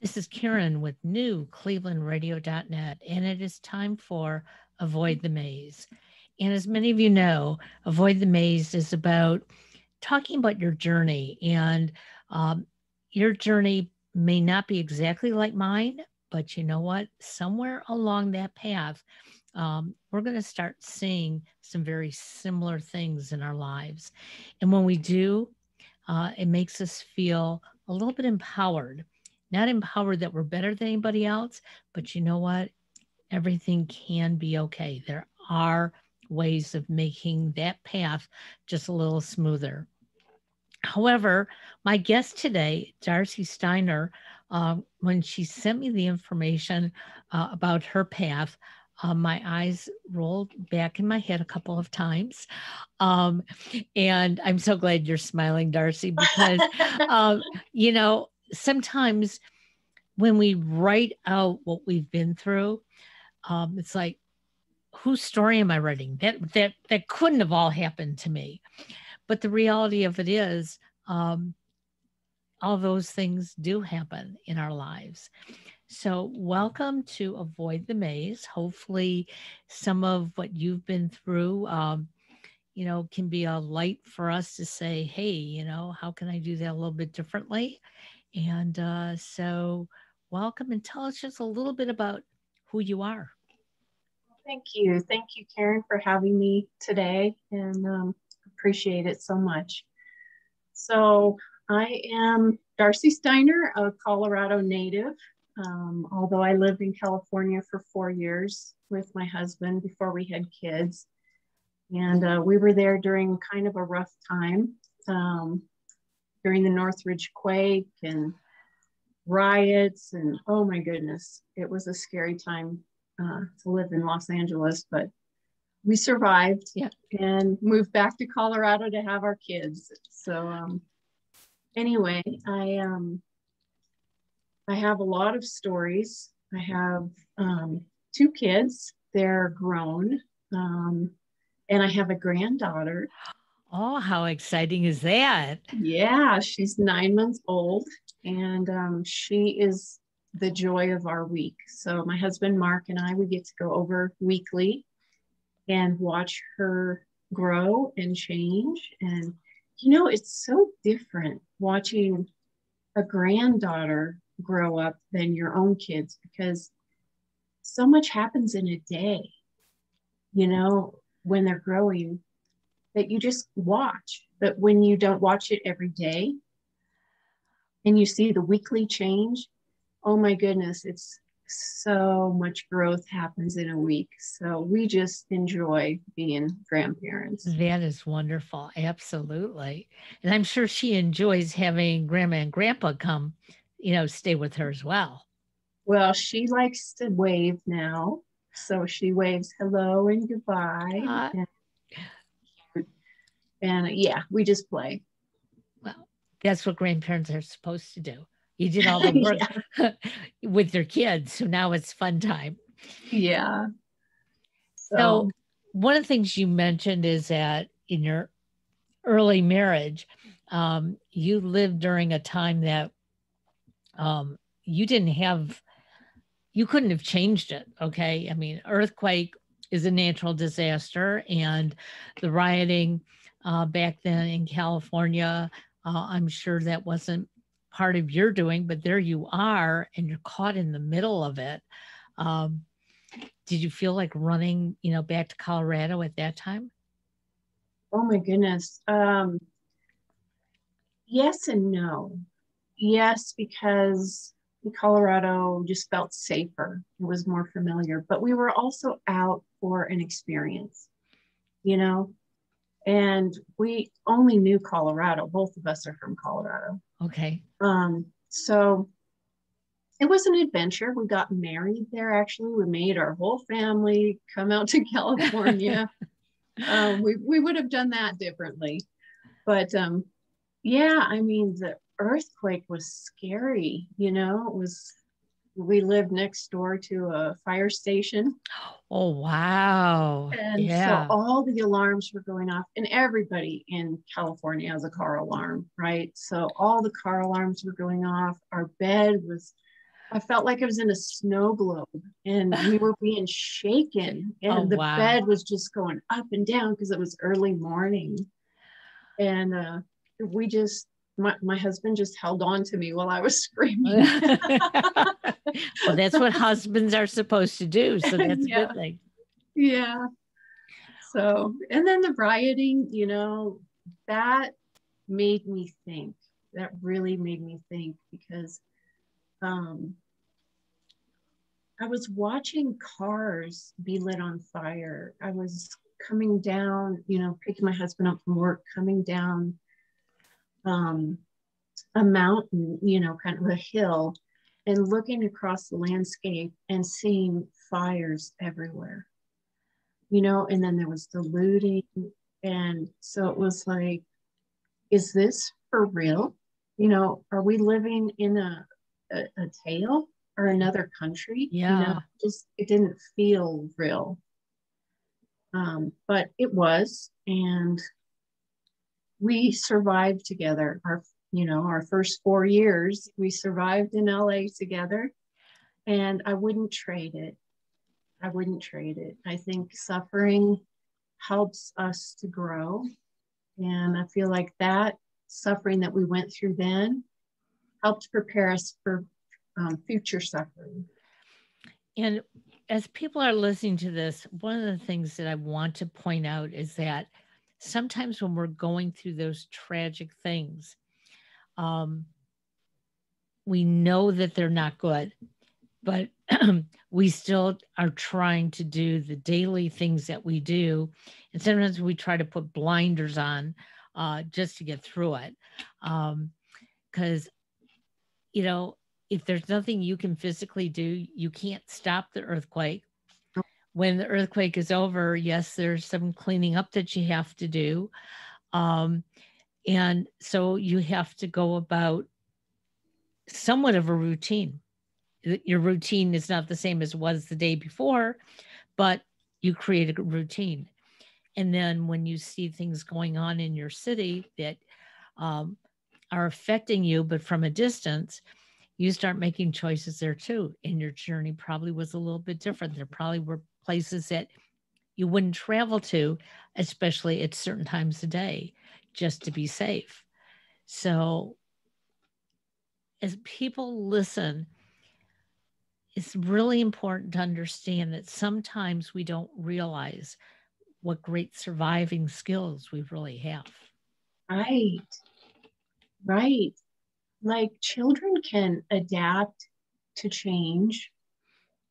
This is Karen with newclevelandradio.net, and it is time for Avoid the Maze. And as many of you know, Avoid the Maze is about talking about your journey. And um, your journey may not be exactly like mine, but you know what? Somewhere along that path, we're going to start seeing some very similar things in our lives. And when we do, it makes us feel a little bit empowered. Not empowered that we're better than anybody else, but you know what? Everything can be okay. There are ways of making that path just a little smoother. However, my guest today, Darcy Steiner, when she sent me the information about her path, my eyes rolled back in my head a couple of times. Um, and I'm so glad you're smiling, Darcy, because, um, sometimes when we write out what we've been through, it's like, whose story am I writing? That couldn't have all happened to me. But the reality of it is, um, all those things do happen in our lives. So, welcome to Avoid the Maze. Hopefully, some of what you've been through, can be a light for us to say, hey, how can I do that a little bit differently? And so, welcome and tell us just a little bit about who you are. Thank you. Thank you, Karen, for having me today and appreciate it so much. So I am Darcy Steiner, a Colorado native. Although I lived in California for 4 years with my husband before we had kids. And we were there during kind of a rough time during the Northridge quake and riots. And oh my goodness, it was a scary time to live in Los Angeles, but we survived and moved back to Colorado to have our kids. So anyway, I have a lot of stories. I have 2 kids. They're grown. And I have a granddaughter. Oh, how exciting is that? Yeah, she's 9 months old, and she is the joy of our week. So my husband Mark and I, we get to go over weekly and watch her grow and change. And it's so different watching a granddaughter grow up than your own kids, because so much happens in a day, when they're growing, that you just watch. But when you don't watch it every day and you see the weekly change, oh my goodness, it's so much growth happens in a week. So we just enjoy being grandparents. That is wonderful. Absolutely. And I'm sure she enjoys having grandma and grandpa come, stay with her as well. Well, she likes to wave now. So she waves hello and goodbye. Uh, And yeah, we just play. well, that's what grandparents are supposed to do. You did all the work with your kids, so now it's fun time. Yeah. So, one of the things you mentioned is that in your early marriage, you lived during a time that you didn't have, you couldn't have changed it. Okay. I mean, earthquake is a natural disaster, and the rioting back then in California, I'm sure that wasn't part of your doing, but there you are, and you're caught in the middle of it. Um, did you feel like running, back to Colorado at that time? Oh my goodness. Yes and no. Yes, because Colorado just felt safer. It was more familiar, but we were also out for an experience, you know, and we only knew Colorado. Both of us are from Colorado. Okay. So it was an adventure. We got married there, actually. We made our whole family come out to California. We would have done that differently. But yeah, I mean, the earthquake was scary. We lived next door to a fire station. Oh, wow. And so Yeah. all the alarms were going off, and everybody in California has a car alarm, right? So all the car alarms were going off. Our bed was I felt like I was in a snow globe and we were being shaken Oh, and the wow. bed was just going up and down because it was early morning. And we just, my husband just held on to me while I was screaming. Well, that's what husbands are supposed to do. So that's a Yeah. good thing. Yeah. So, and then the rioting, that made me think. That really made me think because um, I was watching cars be lit on fire. I was coming down, picking my husband up from work, coming down um, a mountain, kind of a hill, and looking across the landscape and seeing fires everywhere, and then there was the looting. And so it was like, is this for real? Are we living in a tale or another country? Yeah. Just it didn't feel real. But it was, and we survived together. Our first 4 years, we survived in LA together, and I wouldn't trade it. I wouldn't trade it. I think suffering helps us to grow, and I feel like that suffering that we went through then helped prepare us for future suffering. And as people are listening to this, one of the things that I want to point out is that sometimes when we're going through those tragic things, um, we know that they're not good, but we still are trying to do the daily things that we do. And sometimes we try to put blinders on just to get through it. Because, you know, if there's nothing you can physically do, you can't stop the earthquake. When the earthquake is over, yes, there's some cleaning up that you have to do. Um, and so you have to go about somewhat of a routine. Your routine is not the same as it was the day before, but you create a routine. And then when you see things going on in your city that um, are affecting you, but from a distance, you start making choices there too. And your journey probably was a little bit different. There probably were places that you wouldn't travel to, especially at certain times of day, just to be safe. So as people listen, it's really important to understand that sometimes we don't realize what great surviving skills we really have. Right, right. Like children can adapt to change.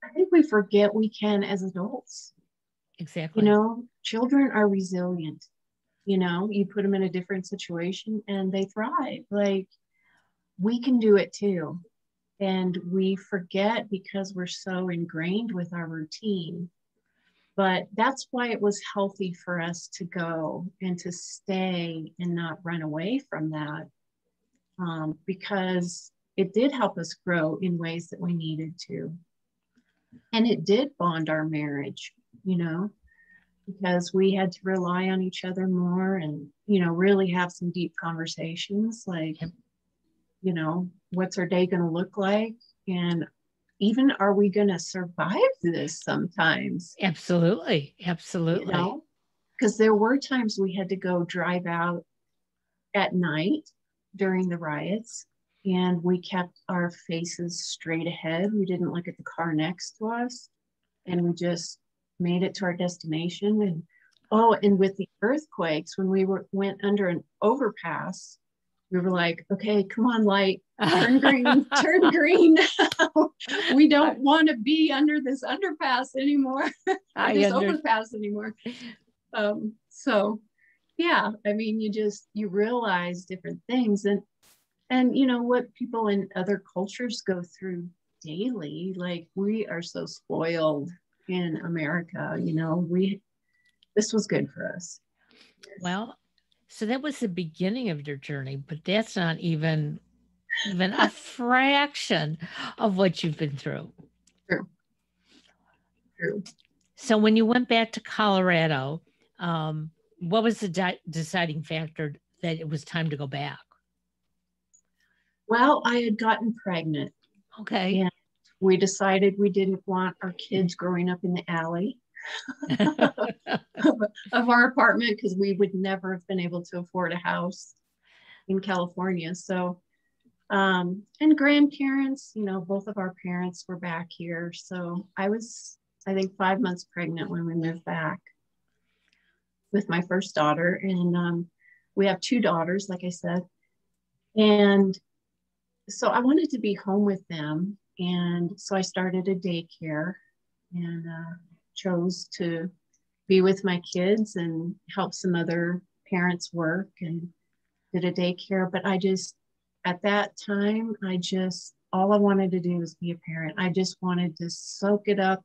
I think we forget we can as adults. Exactly. Children are resilient. You put them in a different situation and they thrive. Like we can do it too. And we forget because we're so ingrained with our routine. But that's why it was healthy for us to go and to stay and not run away from that, because it did help us grow in ways that we needed to. And it did bond our marriage, you know, because we had to rely on each other more and, really have some deep conversations like, Yep. What's our day going to look like? And even are we going to survive this sometimes? Absolutely. You Absolutely. know, because there were times we had to go drive out at night during the riots and we kept our faces straight ahead. We didn't look at the car next to us and we just made it to our destination. And and with the earthquakes, when went under an overpass, we were like, okay, come on, light, turn green, turn green. We don't want to be under this underpass anymore, or I this under overpass anymore. So yeah, I mean, you realize different things, and what people in other cultures go through daily. Like we are so spoiled in America. This was good for us. Yes. well, so that was the beginning of your journey, but that's not even a fraction of what you've been through. True. True. So when you went back to Colorado, what was the deciding factor that it was time to go back? Well, I had gotten pregnant. Okay. Yeah. We decided we didn't want our kids growing up in the alley of our apartment because we would never have been able to afford a house in California. So, and grandparents, you know, both of our parents were back here. So I was, I think, 5 months pregnant when we moved back with my first daughter. And we have two daughters, like I said. And so I wanted to be home with them. And so I started a daycare and chose to be with my kids and help some other parents work and did a daycare. But I just, at that time, all I wanted to do was be a parent. I just wanted to soak it up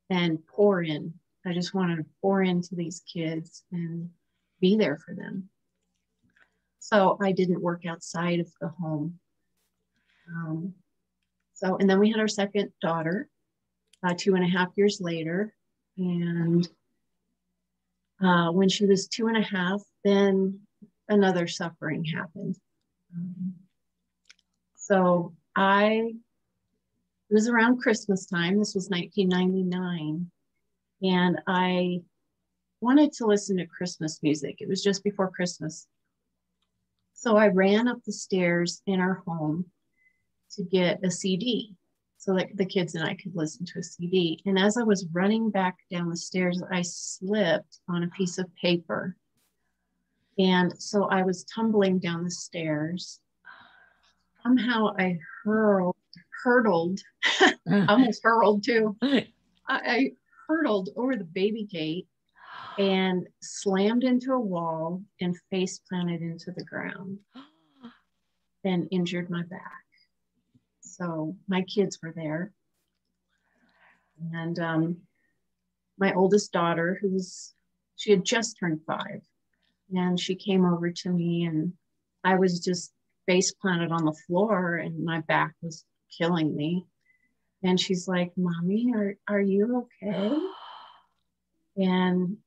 and pour in. I just wanted to pour into these kids and be there for them. So I didn't work outside of the home. And then we had our second daughter 2.5 years later. And when she was 2.5, then another suffering happened. So it was around Christmas time. This was 1999. And I wanted to listen to Christmas music. It was just before Christmas. So I ran up the stairs in our home to get a CD so that the kids and I could listen to a CD. And as I was running back down the stairs, I slipped on a piece of paper. And so I was tumbling down the stairs. Somehow I hurtled, almost hurled too. I hurtled over the baby gate and slammed into a wall and face planted into the ground and injured my back. So my kids were there. And my oldest daughter, she had just turned 5, and she came over to me, and I was just face planted on the floor and my back was killing me. And she's like, "Mommy, are you okay?" And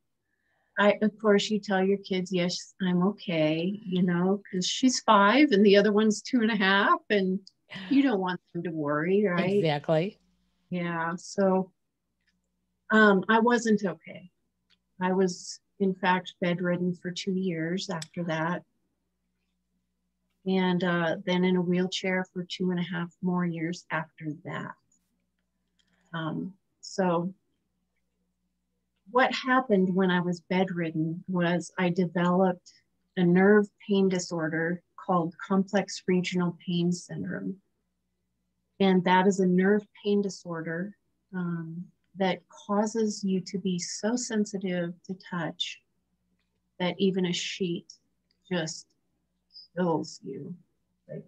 of course, you tell your kids, "Yes, I'm okay," you know, because she's 5 and the other one's 2.5, and you don't want them to worry, right? Exactly. Yeah. So I wasn't okay. I was, in fact, bedridden for 2 years after that. And then in a wheelchair for 2.5 more years after that. So what happened when I was bedridden was I developed a nerve pain disorder called complex regional pain syndrome. And that is a nerve pain disorder that causes you to be so sensitive to touch that even a sheet just kills you. Like,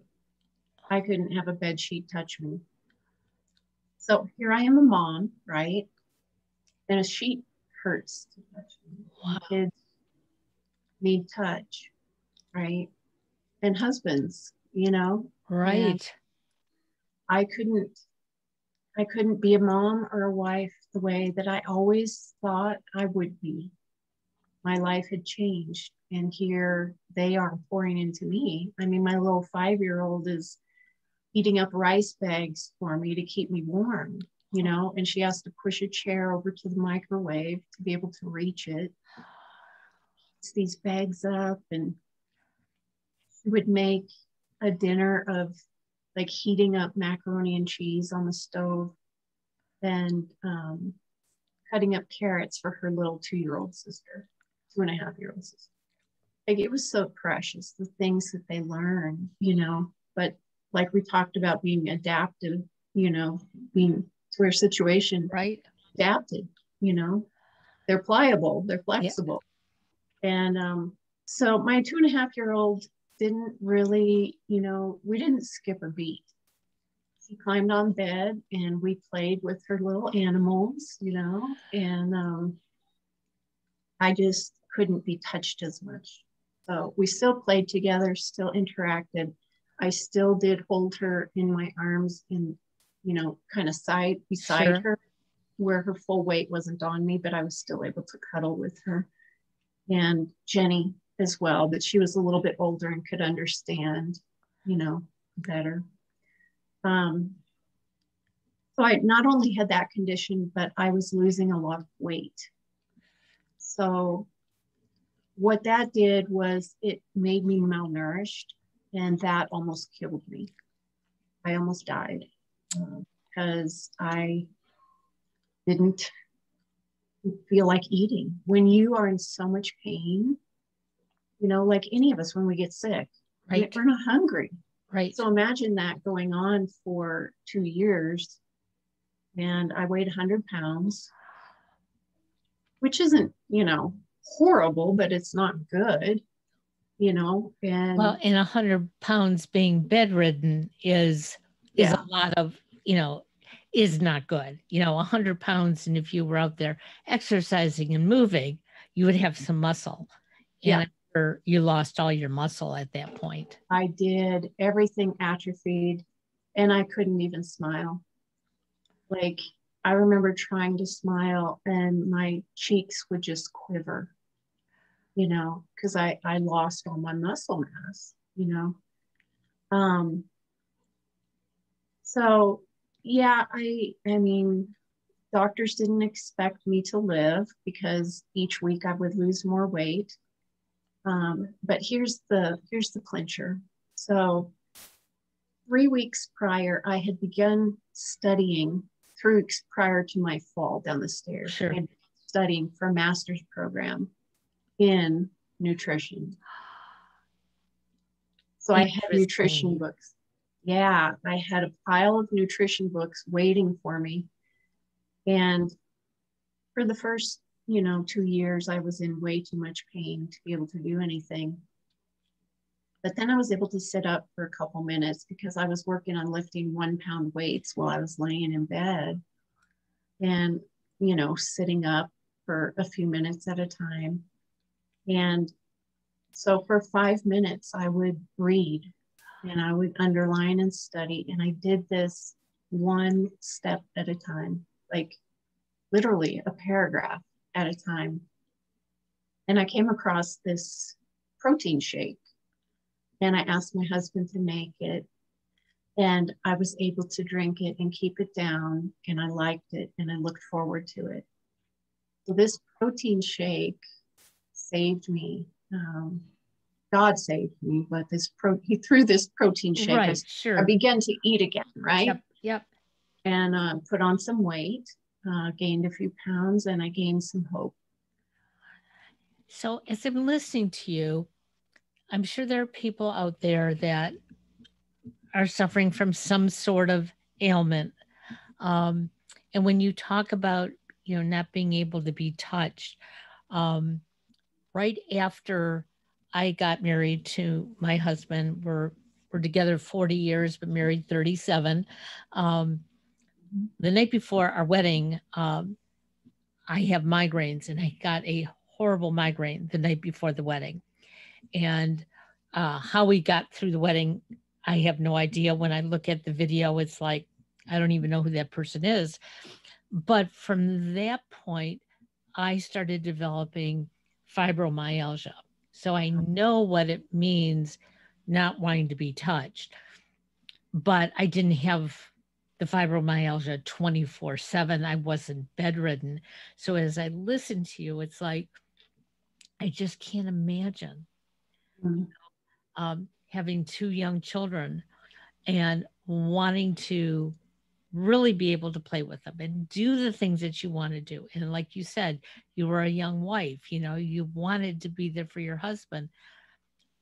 I couldn't have a bed sheet touch me. So here I am, a mom, right? And a sheet hurts to touch me. Wow. Kids need touch, right? And husbands, you know? Right. And I couldn't be a mom or a wife the way that I always thought I would be. My life had changed, and here they are pouring into me. I mean, my little 5-year-old is eating up rice bags for me to keep me warm, you know, and she has to push a chair over to the microwave to be able to reach it. It's these bags up, and she would make a dinner of like heating up macaroni and cheese on the stove and cutting up carrots for her little 2-year-old sister, 2.5-year-old sister. Like, it was so precious, the things that they learn, you know. But like we talked about, being adaptive, you know, being to our situation, right, adapted, you know, they're pliable, they're flexible. Yeah. And so my 2.5-year-old didn't really, you know, we didn't skip a beat. She climbed on bed and we played with her little animals, you know, and I just couldn't be touched as much. So we still played together, still interacted. I still did hold her in my arms and, you know, kind of beside her, where her full weight wasn't on me, but I was still able to cuddle with her. And Jenny as well, but she was a little bit older and could understand, you know, better. So I not only had that condition, but I was losing a lot of weight. So what that did was it made me malnourished, and that almost killed me. I almost died because I didn't feel like eating. When you are in so much pain, you know, like any of us when we get sick, Right. we're not hungry. Right. So imagine that going on for 2 years. And I weighed 100 pounds, which isn't, you know, horrible, but it's not good, you know. Well, And and 100 pounds being bedridden is a yeah, lot of, is not good. 100 pounds, and if you were out there exercising and moving, you would have some muscle. And yeah, I'm sure you lost all your muscle at that point. I did. Everything atrophied, and I couldn't even smile. Like, I remember trying to smile, and my cheeks would just quiver, you know, because I lost all my muscle mass, you know. Um, so yeah, I mean, doctors didn't expect me to live because each week I would lose more weight. But here's the clincher. So 3 weeks prior, I had begun studying. 3 weeks prior to my fall down the stairs, I Sure. had been studying for a master's program in nutrition. So I had nutrition Interesting. books. Yeah, I had a pile of nutrition books waiting for me. And for the first, 2 years, I was in way too much pain to be able to do anything. But then I was able to sit up for a couple minutes because I was working on lifting 1 pound weights while I was laying in bed and, sitting up for a few minutes at a time. And so for 5 minutes, I would read and I would underline and study. And I did this one step at a time, like literally a paragraph at a time. And I came across this protein shake and I asked my husband to make it. And I was able to drink it and keep it down. And I liked it and I looked forward to it. So this protein shake saved me. God saved me, but he threw this protein shake Right. as I Sure. began to eat again, right? Yep. Yep. And put on some weight, gained a few pounds, and I gained some hope. So as I'm listening to you, I'm sure there are people out there that are suffering from some sort of ailment. Um, and when you talk about, not being able to be touched, um, right after I got married to my husband, we're together 40 years, but married 37. Um, the night before our wedding, I have migraines, and I got a horrible migraine the night before the wedding. And how we got through the wedding, I have no idea. When I look at the video, it's like, I don't even know who that person is. But from that point, I started developing fibromyalgia. So I know what it means not wanting to be touched, but I didn't have the fibromyalgia 24/7. I wasn't bedridden. So as I listen to you, it's like, I just can't imagine Mm-hmm. having two young children and wanting to really be able to play with them and do the things that you want to do. And like you said, you were a young wife, you wanted to be there for your husband,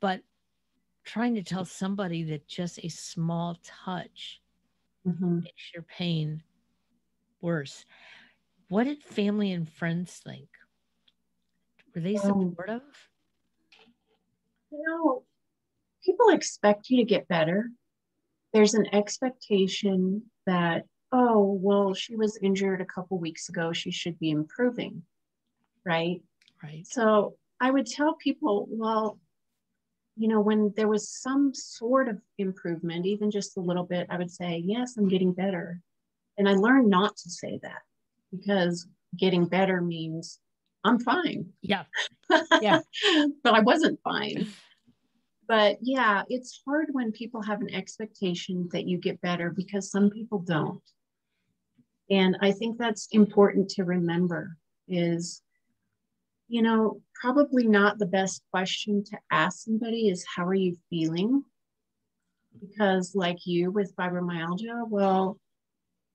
but trying to tell somebody that just a small touch Mm-hmm. makes your pain worse. What did family and friends think? Were they Um, supportive? you know, people expect you to get better. There's an expectation that, oh, well, she was injured a couple weeks ago. She should be improving, right? Right. So I would tell people, well, when there was some sort of improvement, even just a little bit, I would say, yes, I'm getting better. And I learned not to say that because getting better means I'm fine. Yeah. But Yeah. I wasn't fine. But yeah, it's hard when people have an expectation that you get better because some people don't. And I think that's important to remember is, probably not the best question to ask somebody is, how are you feeling? Because like you with fibromyalgia, well,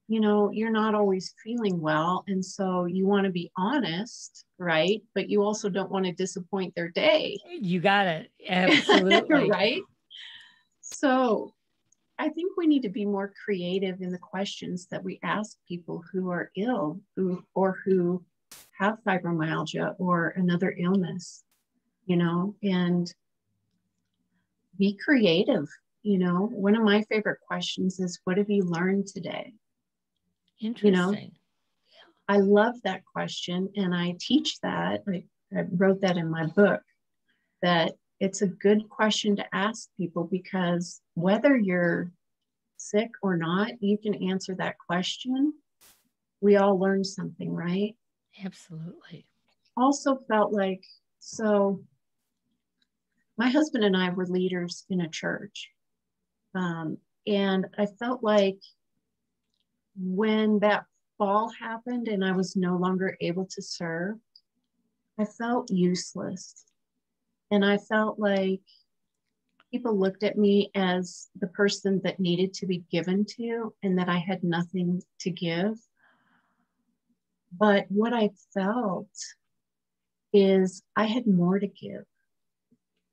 you're not always feeling well. And so you want to be honest, right? But you also don't want to disappoint their day, You got it. Absolutely. right? So I think we need to be more creative in the questions that we ask people who are ill or who have fibromyalgia or another illness, and be creative. One of my favorite questions is, what have you learned today? You know, Interesting. I love that question, and I teach that. I wrote that in my book, that it's a good question to ask people because whether you're sick or not, you can answer that question. We all learn something, right? Absolutely. Also felt like, so my husband and I were leaders in a church. Um, and I felt like when that fall happened and I was no longer able to serve, I felt useless. And I felt like people looked at me as the person that needed to be given to and that I had nothing to give. But what I felt is I had more to give.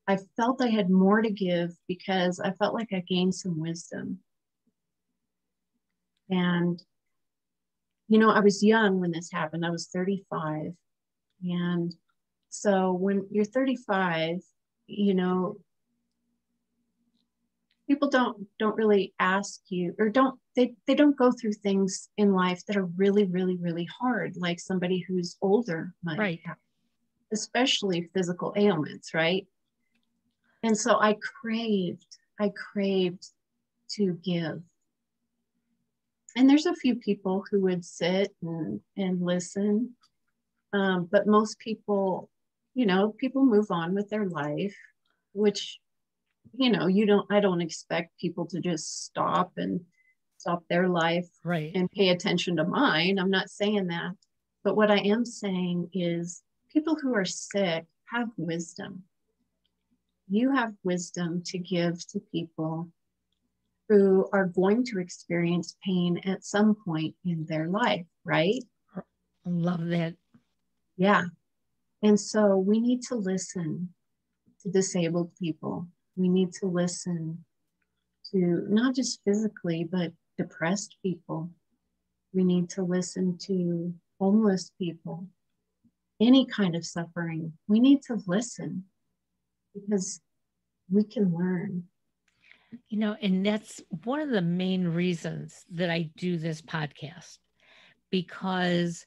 I felt I had more to give because I felt like I gained some wisdom. And, I was young when this happened. I was 35. And so when you're 35, you know, people don't really ask you or they don't go through things in life that are really, really, really hard, like somebody who's older might Right. have, especially physical ailments, right? And so I craved to give. And there's a few people who would sit and listen. But most people, people move on with their life, which, I don't expect people to just stop their life Right. and pay attention to mine. I'm not saying that. But what I am saying is people who are sick have wisdom. You have wisdom to give to people who are going to experience pain at some point in their life, right? Love that. Yeah. And so we need to listen to disabled people. We need to listen to not just physically, but depressed people. We need to listen to homeless people, any kind of suffering. We need to listen because we can learn. And that's one of the main reasons that I do this podcast because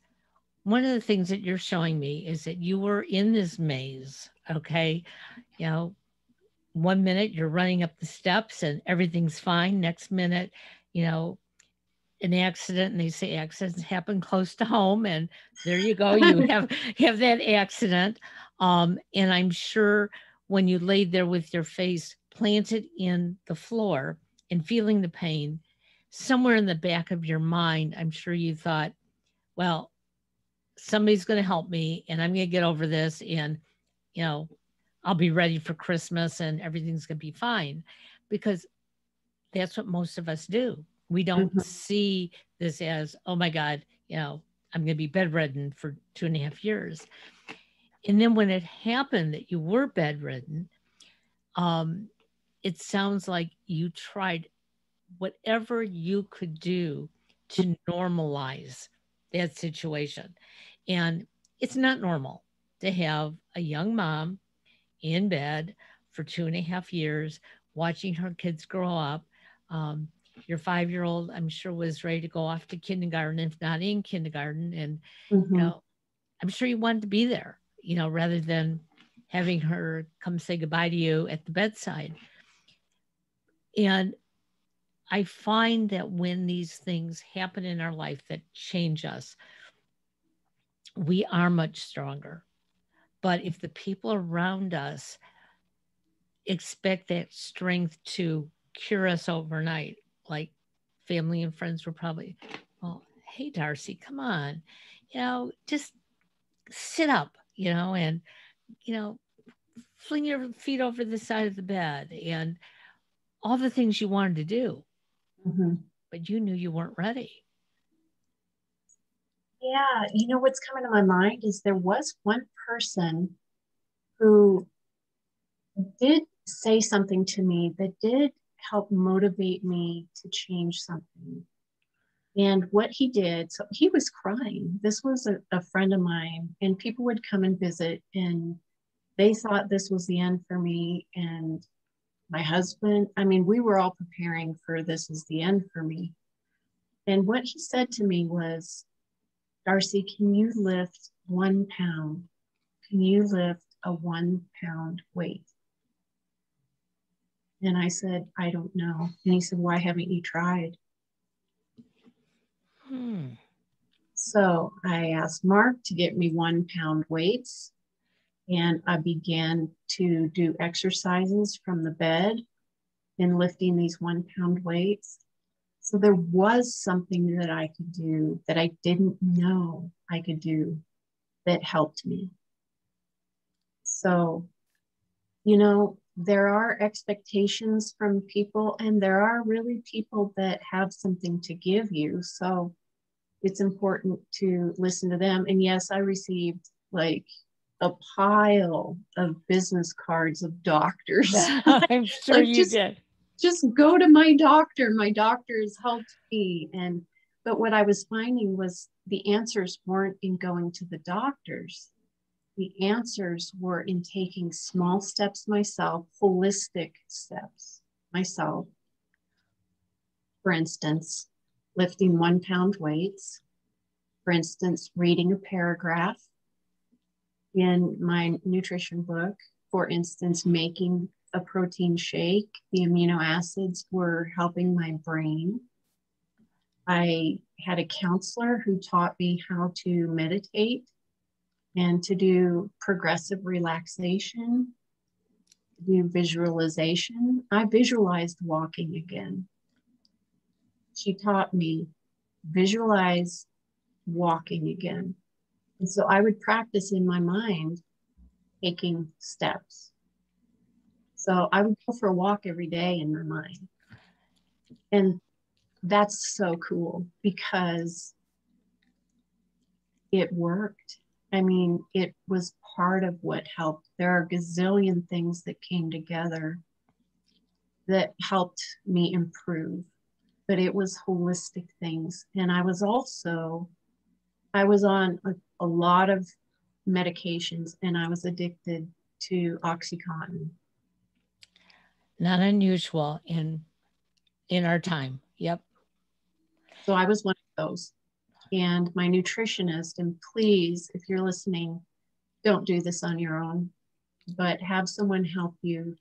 one of the things that you're showing me is that you were in this maze. Okay. You know, one minute you're running up the steps and everything's fine. Next minute, you know, an accident, and they say accidents happen close to home, and there you go, you have that accident. And I'm sure when you laid there with your face planted in the floor and feeling the pain, somewhere in the back of your mind, I'm sure you thought, well, somebody's going to help me and I'm going to get over this, and you know I'll be ready for Christmas and everything's going to be fine, because that's what most of us do. We don't Mhm, see this as, oh my God, I'm going to be bedridden for 2.5 years. And then when it happened that you were bedridden, um, it sounds like you tried whatever you could do to normalize that situation. And it's not normal to have a young mom in bed for 2.5 years, watching her kids grow up. Um, your 5 year old, I'm sure, was ready to go off to kindergarten, if not in kindergarten. And, you mhm. know, I'm sure you wanted to be there, rather than having her come say goodbye to you at the bedside. And I find that when these things happen in our life that change us, we are much stronger. But if the people around us expect that strength to cure us overnight, like family and friends were probably, well, hey, Darcy, come on, just sit up, and, you know, fling your feet over the side of the bed and all the things you wanted to do, Mhm. but you knew you weren't ready. Yeah, what's coming to my mind is there was one person who did say something to me that did help motivate me to change something. And what he did, so he was crying. This was a friend of mine, and people would come and visit, and they thought this was the end for me. And my husband, I mean, we were all preparing for this is the end for me. And what he said to me was, Darcy, can you lift 1 pound? Can you lift a 1 pound weight? And I said, I don't know. And he said, why haven't you tried? Hmm. So I asked Mark to get me 1 pound weights, and I began to do exercises from the bed and lifting these 1 pound weights. So there was something that I could do that I didn't know I could do that helped me. So, there are expectations from people, and there are really people that have something to give you. So it's important to listen to them. And yes, I received like a pile of business cards of doctors. I'm sure Like you did. just go to my doctor. My doctor has helped me. But what I was finding was the answers weren't in going to the doctors. The answers were in taking small steps myself, holistic steps myself. For instance, lifting 1 pound weights. For instance, reading a paragraph in my nutrition book. For instance, making a protein shake. The amino acids were helping my brain. I had a counselor who taught me how to meditate and to do progressive relaxation, do visualization. I visualized walking again. She taught me visualize walking again. And so I would practice in my mind taking steps. So I would go for a walk every day in my mind. And that's so cool because it worked. I mean, it was part of what helped. There are a gazillion things that came together that helped me improve, but it was holistic things. And I was on a lot of medications, and I was addicted to Oxycontin. Not unusual in our time. Yep. So I was one of those. And my nutritionist, and please, if you're listening, don't do this on your own, but have someone help you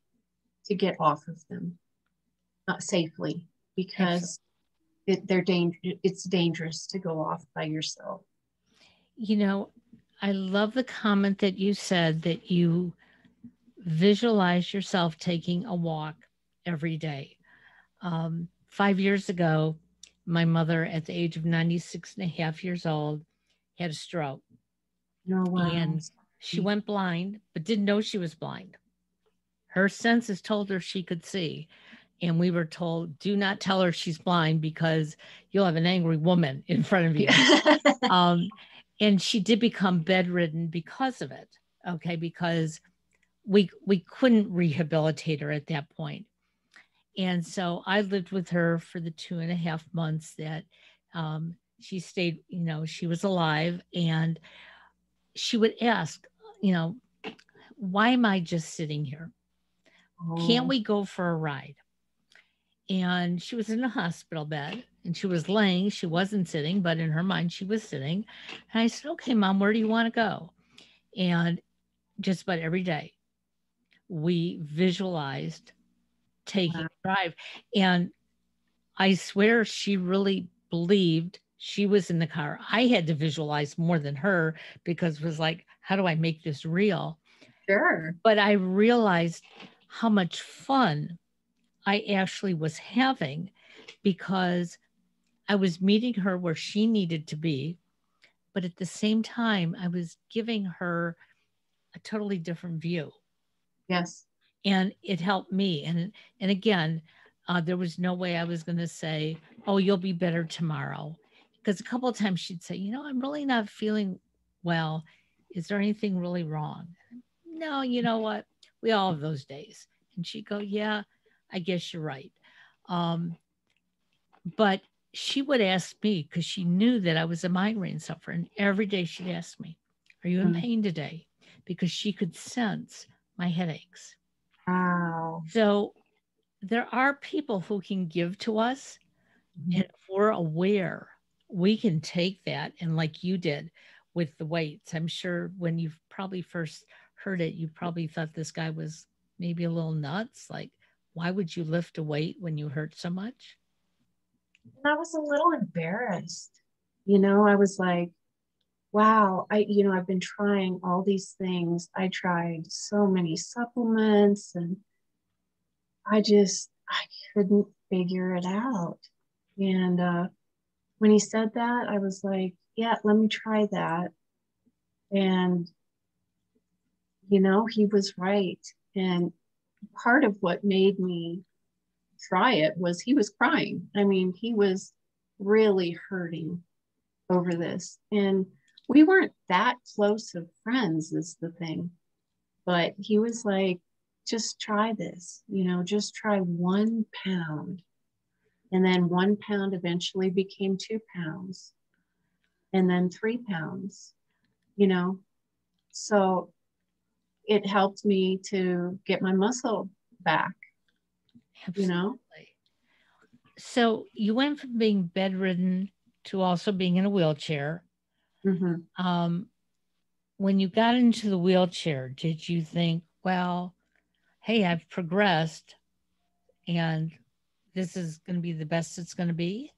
to get off of them safely Absolutely. because it's dangerous to go off by yourself. You know, I love the comment that you said that you visualize yourself taking a walk every day. 5 years ago, my mother, at the age of 96 and a half years old, had a stroke, Oh, wow. and she went blind, but didn't know she was blind. Her senses told her she could see. And we were told, do not tell her she's blind because you'll have an angry woman in front of you. Um, and she did become bedridden because of it. Okay, because we couldn't rehabilitate her at that point. And so I lived with her for the 2.5 months that she stayed, she was alive. And she would ask, you know, why am I just sitting here? Can't Oh, we go for a ride? And she was in a hospital bed and she was laying. She wasn't sitting, but in her mind, she was sitting. And I said, okay, mom, where do you want to go? And just about every day, we visualized taking wow. a drive. And I swear she really believed she was in the car. I had to visualize more than her because it was like, how do I make this real? Sure. But I realized how much fun I actually was having because I was meeting her where she needed to be, but at the same time, I was giving her a totally different view. Yes. And it helped me. And again, there was no way I was going to say, "Oh, you'll be better tomorrow," because a couple of times she'd say, I'm really not feeling well. Is there anything really wrong? No, you know what? We all have those days. And she'd go, "Yeah, I guess you're right." Um, but she would ask me because she knew that I was a migraine sufferer. And every day she'd ask me, "Are you in Mm. pain today?" Because she could sense my headaches. Wow. So there are people who can give to us, Mhm. and if we're aware, we can take that and like you did with the weights. I'm sure when you probably first heard it, you probably thought this guy was maybe a little nuts. Like, why would you lift a weight when you hurt so much? And I was a little embarrassed. I was like, wow, I've been trying all these things. I tried so many supplements and I couldn't figure it out. And when he said that, I was like, yeah, let me try that. And, he was right. And part of what made me try it was he was crying. I mean, he was really hurting over this. And we weren't that close of friends, is the thing. But he was like, just try this, just try 1 pound. And then 1 pound eventually became 2 pounds and then 3 pounds, you know. So it helped me to get my muscle back, you know. Absolutely. So you went from being bedridden to also being in a wheelchair. Mm-hmm. Um, when you got into the wheelchair, did you think, well, hey, I've progressed and this is going to be the best it's going to be?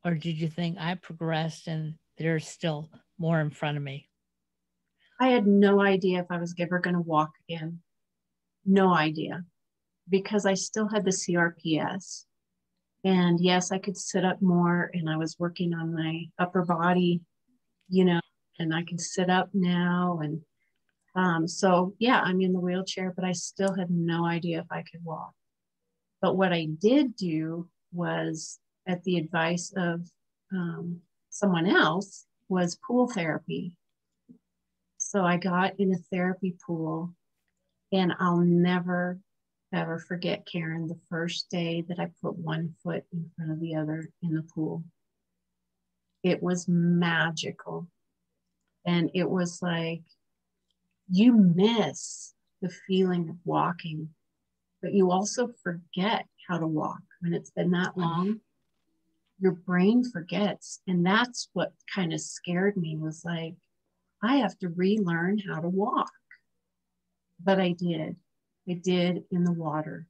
Or did you think I progressed and there's still more in front of me? I had no idea if I was ever going to walk again. No idea because I still had the CRPS. And yes, I could sit up more and I was working on my upper body, you know, and I can sit up now. And so, yeah, I'm in the wheelchair, but I still had no idea if I could walk. But what I did do was, at the advice of someone else, was pool therapy. So I got in a therapy pool, and I'll never, ever forget, Karen, the first day that I put one foot in front of the other in the pool. It was magical. And it was like you miss the feeling of walking, but you also forget how to walk when it's been that long. Your brain forgets. And that's what kind of scared me, was like, I have to relearn how to walk. But I did. I did in the water.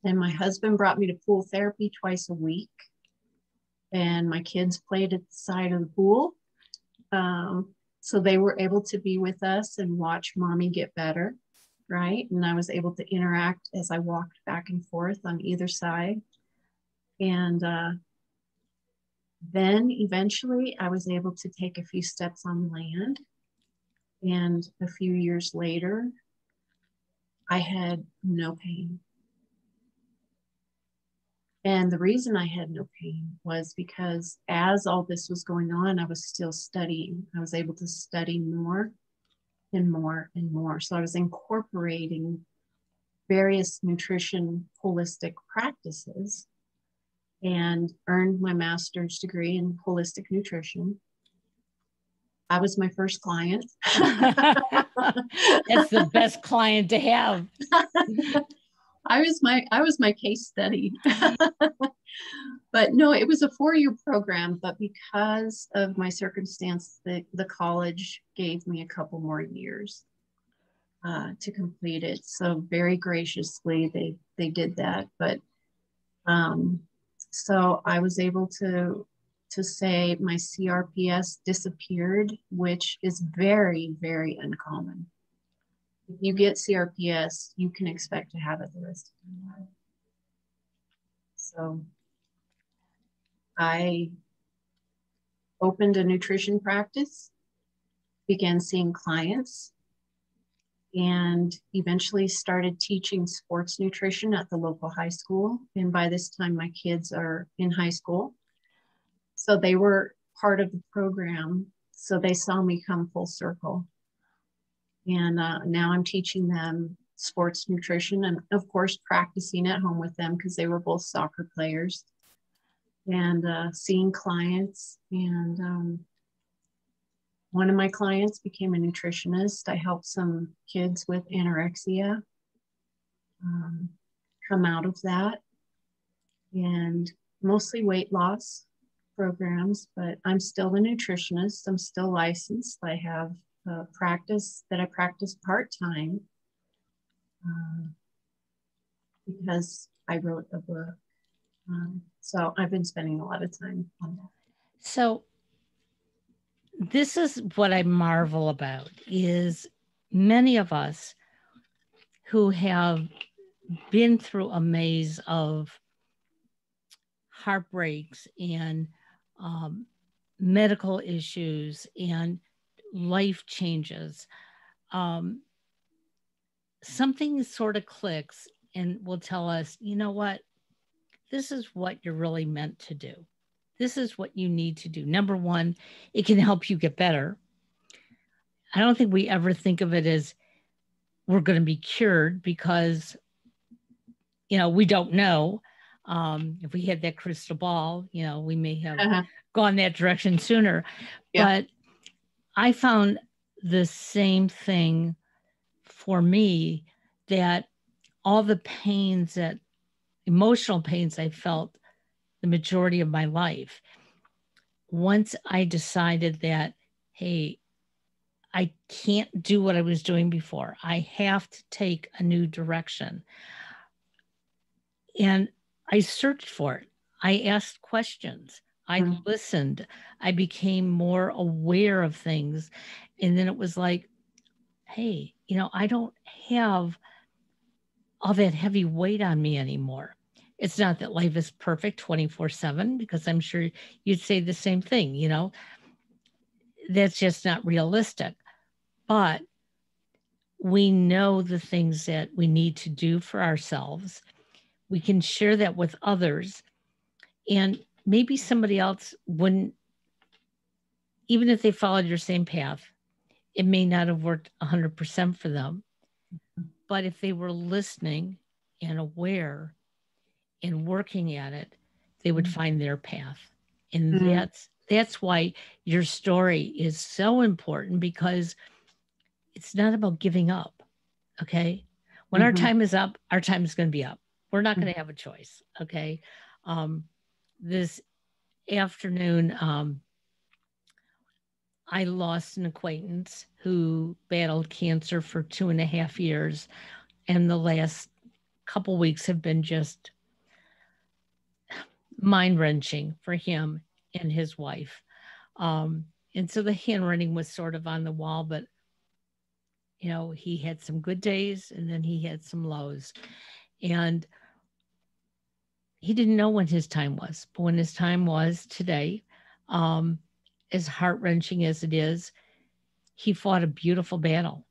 And my husband brought me to pool therapy twice a week. And my kids played at the side of the pool. So they were able to be with us and watch mommy get better. Right. And I was able to interact as I walked back and forth on either side. And then eventually I was able to take a few steps on land. And a few years later, I had no pain. And the reason I had no pain was because as all this was going on, I was still studying. I was able to study more and more and more. So I was incorporating various nutrition holistic practices and earned my master's degree in holistic nutrition. I was my first client. That's the best client to have. I was my case study. But no, it was a 4-year program, but because of my circumstance, the college gave me a couple more years to complete it. So very graciously they did that. But um, so I was able to say my CRPS disappeared, which is very, very uncommon. If you get CRPS, you can expect to have it the rest of your life. So I opened a nutrition practice, began seeing clients, and eventually started teaching sports nutrition at the local high school. And by this time, my kids are in high school. So they were part of the program. So they saw me come full circle. And now I'm teaching them sports nutrition and, of course, practicing at home with them because they were both soccer players and seeing clients. And one of my clients became a nutritionist. I helped some kids with anorexia come out of that, and mostly weight loss programs, but I'm still a nutritionist. I'm still licensed. I have a practice that I practice part-time because I wrote a book. So I've been spending a lot of time on that. So this is what I marvel about is many of us who have been through a maze of heartbreaks and medical issues and life changes, something sort of clicks and will tell us, you know what, this is what you're really meant to do. This is what you need to do. Number one, it can help you get better. I don't think we ever think of it as we're going to be cured because, we don't know. If we had that crystal ball, we may have gone that direction sooner. Yeah. But I found the same thing for me, that all the emotional pains I felt the majority of my life, once I decided that, hey, I can't do what I was doing before. I have to take a new direction. And I searched for it. I asked questions. I listened. I became more aware of things. And then it was like, hey, I don't have all that heavy weight on me anymore. It's not that life is perfect 24/7, because I'm sure you'd say the same thing, that's just not realistic. But we know the things that we need to do for ourselves. We can share that with others. And maybe somebody else wouldn't, even if they followed your same path, it may not have worked 100% for them. But if they were listening and aware and working at it, they would find their path. And that's why your story is so important, because it's not about giving up. Okay. When our time is up, our time is going to be up. We're not going to have a choice. Okay. This afternoon, I lost an acquaintance who battled cancer for 2.5 years. And the last couple weeks have been just mind wrenching for him and his wife. And so the handwriting was sort of on the wall, but he had some good days and then he had some lows. And he didn't know when his time was, but when his time was today, as heart wrenching as it is, he fought a beautiful battle.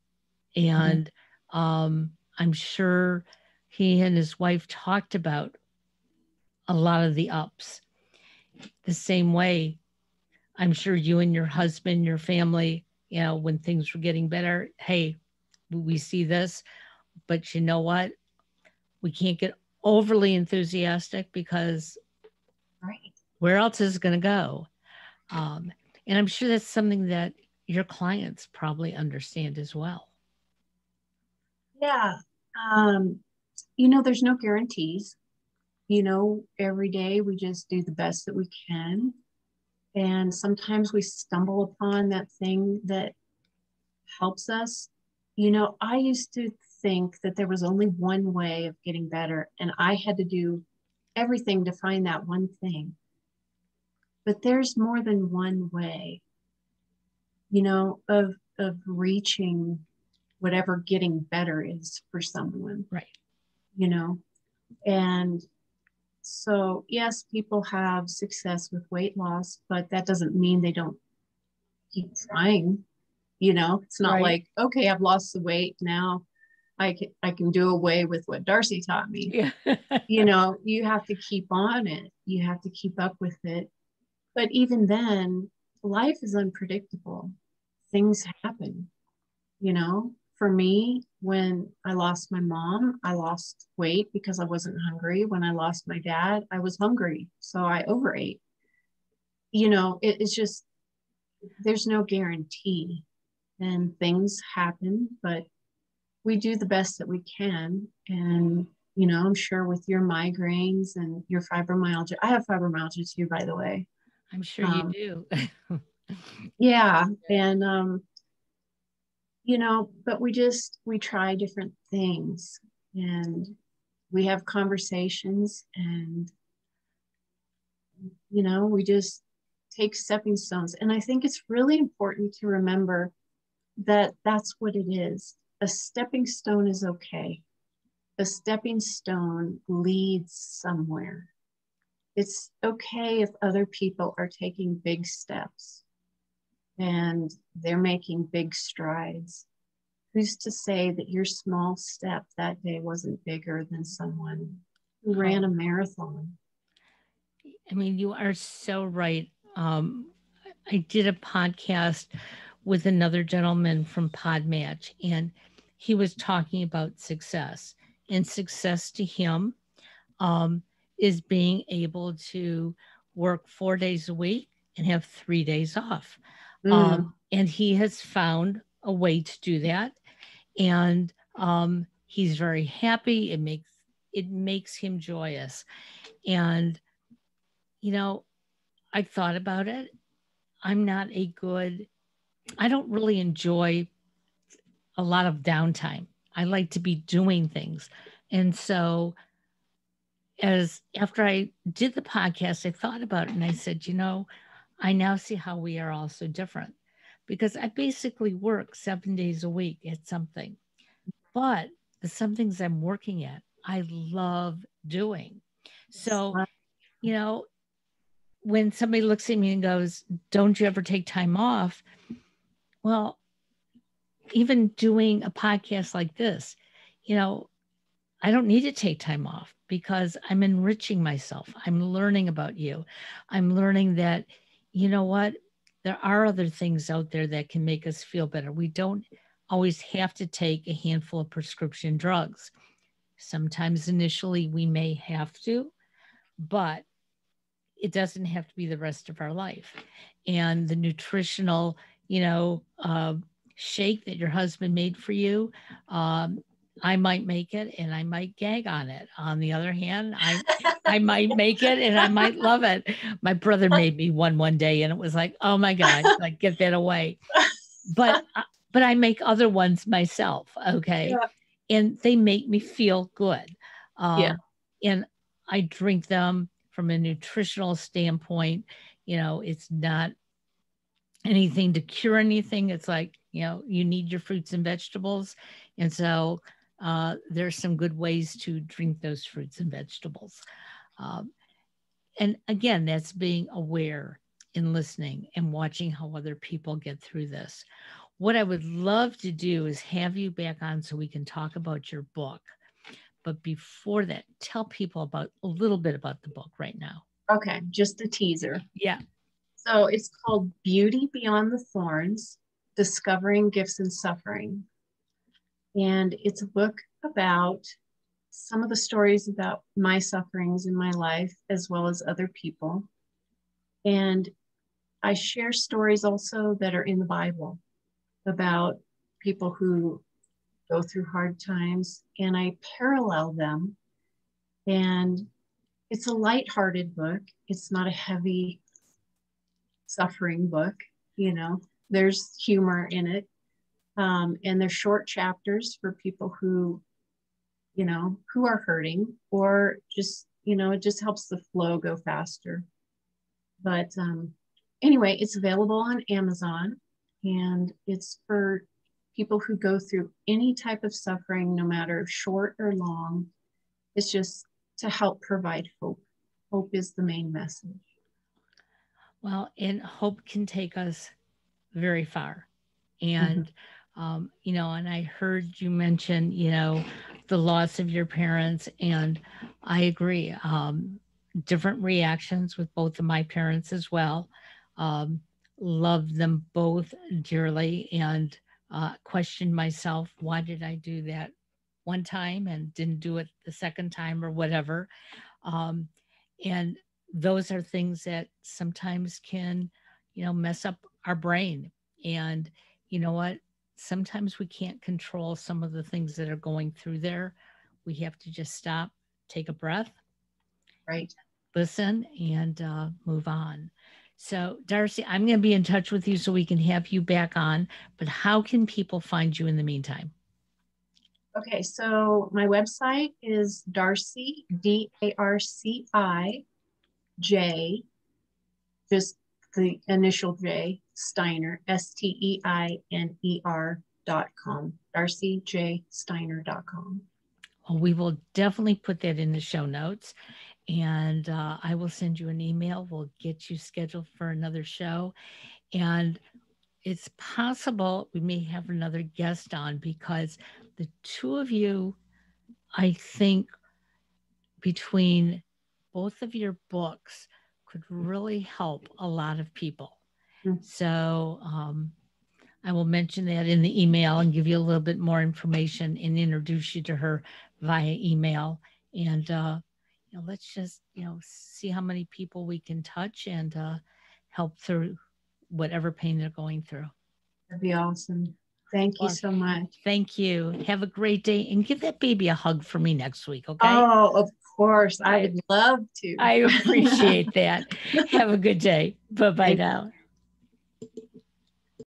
And I'm sure he and his wife talked about a lot of the ups. The same way, I'm sure you and your husband, your family, when things were getting better, hey, we see this, but you know what? We can't get overly enthusiastic because where else is it going to go? And I'm sure that's something that your clients probably understand as well. Yeah. There's no guarantees. Every day we just do the best that we can. And sometimes we stumble upon that thing that helps us. I used to think that there was only one way of getting better, and I had to do everything to find that one thing. But there's more than one way, of reaching whatever getting better is for someone. Right. And So yes, people have success with weight loss, but that doesn't mean they don't keep trying. It's not Right. like, okay, I've lost the weight. Now I can do away with what Darcy taught me. Yeah. You have to keep on it. You have to keep up with it. But even then, life is unpredictable. Things happen, For me, when I lost my mom, I lost weight because I wasn't hungry. When I lost my dad, I was hungry. So I overate. It's just, there's no guarantee and things happen, but we do the best that we can. And, I'm sure with your migraines and your fibromyalgia, I have fibromyalgia too, by the way. I'm sure you Um, do. yeah. And, but we try different things and we have conversations and, we just take stepping stones. And I think it's really important to remember that that's what it is. A stepping stone is okay. A stepping stone leads somewhere. It's okay if other people are taking big steps and they're making big strides. Who's to say that your small step that day wasn't bigger than someone who ran Oh, a marathon? I mean, you are so right. I did a podcast with another gentleman from Podmatch, and he was talking about success. And success to him um, is being able to work 4 days a week and have 3 days off. Mm, And he has found a way to do that. And he's very happy. It makes him joyous. And you know, I thought about it. I'm not a good I don't really enjoy a lot of downtime. I like to be doing things. And so as after I did the podcast, I thought about it and I said, I now see how we are all so different because I basically work 7 days a week at something, but the some things I'm working at, I love doing. it's So, not- you know, when somebody looks at me and goes, "Don't you ever take time off?" Well, even doing a podcast like this, you know, I don't need to take time off because I'm enriching myself. I'm learning about you. I'm learning that, you know what? There are other things out there that can make us feel better. We don't always have to take a handful of prescription drugs. Sometimes initially we may have to, but it doesn't have to be the rest of our life. And the nutritional, you know, shake that your husband made for you, um, I might make it and I might gag on it. On the other hand, I might make it and I might love it. My brother made me one day and it was like, oh my god, like get that away. But but I make other ones myself, okay, yeah, and they make me feel good. yeah, Um, and I drink them from a nutritional standpoint. It's not anything to cure anything. It's like, you need your fruits and vegetables. And so there's some good ways to drink those fruits and vegetables. Um, and again, that's being aware and listening and watching how other people get through this. What I would love to do is have you back on so we can talk about your book. But before that, tell people about a little bit about the book right now. okay, just a teaser. Yeah. So it's called Beauty Beyond the Thorns, Discovering Gifts and Suffering. And it's a book about some of the stories about my sufferings in my life, as well as other people. And I share stories also that are in the Bible about people who go through hard times, and I parallel them. And it's a lighthearted book. It's not a heavy suffering book, you know. There's humor in it. And they're short chapters for people who are hurting, or just, it just helps the flow go faster. But anyway, it's available on Amazon, and it's for people who go through any type of suffering, no matter short or long. It's just to help provide hope. Hope is the main message. Well, and hope can take us very far. Mhm. And, and I heard you mention, the loss of your parents. And I agree. Different reactions with both of my parents as well. Um, Loved them both dearly and questioned myself, why did I do that one time and didn't do it the second time or whatever? Um, and those are things that sometimes can, mess up our brain. And you know what? Sometimes we can't control some of the things that are going through there. We have to just stop, take a breath, Right. listen, and move on. So, Darcy, I'm going to be in touch with you so we can have you back on. But how can people find you in the meantime? Okay, so my website is Darcy, DARCI, just the initial J, Steiner, STEINER.com, DarcyJSteiner.com. Well, we will definitely put that in the show notes. And I will send you an email. We'll get you scheduled for another show. And it's possible we may have another guest on because the two of you, I think, between both of your books, could really help a lot of people. So I will mention that in the email and give you a little bit more information and introduce you to her via email. And let's just see how many people we can touch and help through whatever pain they're going through. That'd be awesome. Thank you Well, so much. thank you. Have a great day and give that baby a hug for me next week, okay? Oh, of course. I would love to. I appreciate that. Have a good day. Bye bye Thank now.